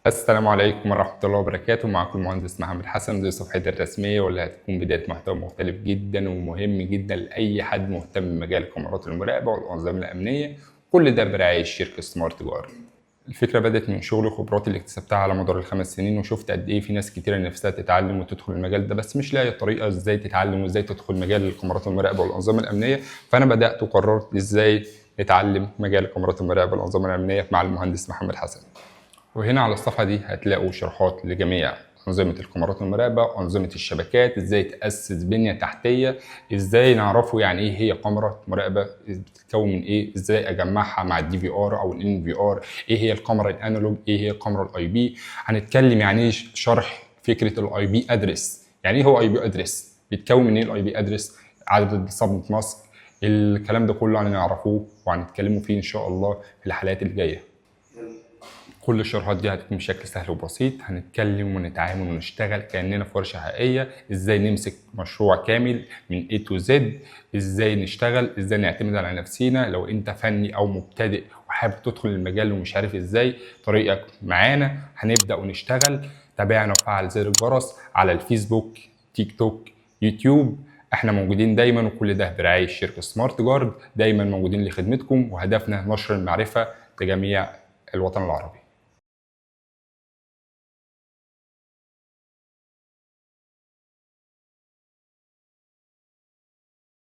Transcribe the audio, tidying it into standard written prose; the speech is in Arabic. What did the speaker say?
السلام عليكم ورحمة الله وبركاته. معكم المهندس محمد حسن، دي صفحتي الرسمية واللي هتكون بداية محتوى مختلف جدا ومهم جدا لأي حد مهتم بمجال كاميرات المراقبة والأنظمة الأمنية، كل ده برعاية شركة سمارت جارد. الفكرة بدأت من شغل وخبراتي اللي اكتسبتها على مدار ال5 سنين، وشفت قد إيه في ناس كتيرة نفسها تتعلم وتدخل المجال ده بس مش لاقية طريقة إزاي تتعلم وإزاي تدخل مجال الكاميرات المراقبة والأنظمة الأمنية. فأنا بدأت وقررت إزاي نتعلم مجال كاميرات المراقبة والأنظمة الأمنية مع المهندس محمد حسن. وهنا على الصفحة دي هتلاقوا شروحات لجميع أنظمة الكاميرات المراقبة، أنظمة الشبكات، إزاي تأسس بنية تحتية، إزاي نعرفوا يعني إيه هي كاميرا مراقبة، بتتكون من إيه، إزاي أجمعها مع الدي في آر أو الإن في آر، إيه هي الكاميرا الأنالوج، إيه هي الكاميرا الأي بي. هنتكلم يعني إيه شرح فكرة الأي بي أدرس، يعني إيه هو أي بي أدرس، بيتكون من إيه الأي بي أدرس، عدد السبنت ماسك. الكلام ده كله هنعرفوه وهنتكلموا فيه إن شاء الله في الحلقات الجاية. كل الشروحات دي هتكون بشكل سهل وبسيط، هنتكلم ونتعامل ونشتغل كأننا في ورشة حقيقية، ازاي نمسك مشروع كامل من A to Z، ازاي نشتغل، ازاي نعتمد على نفسينا. لو انت فني او مبتدئ وحابب تدخل المجال ومش عارف ازاي، طريقك معانا هنبدأ ونشتغل. تابعنا وفعل زر الجرس على الفيسبوك، تيك توك، يوتيوب. احنا موجودين دايما، وكل ده برعاية شركة سمارت جارد. دايما موجودين لخدمتكم، وهدفنا نشر المعرفة لجميع الوطن العربي.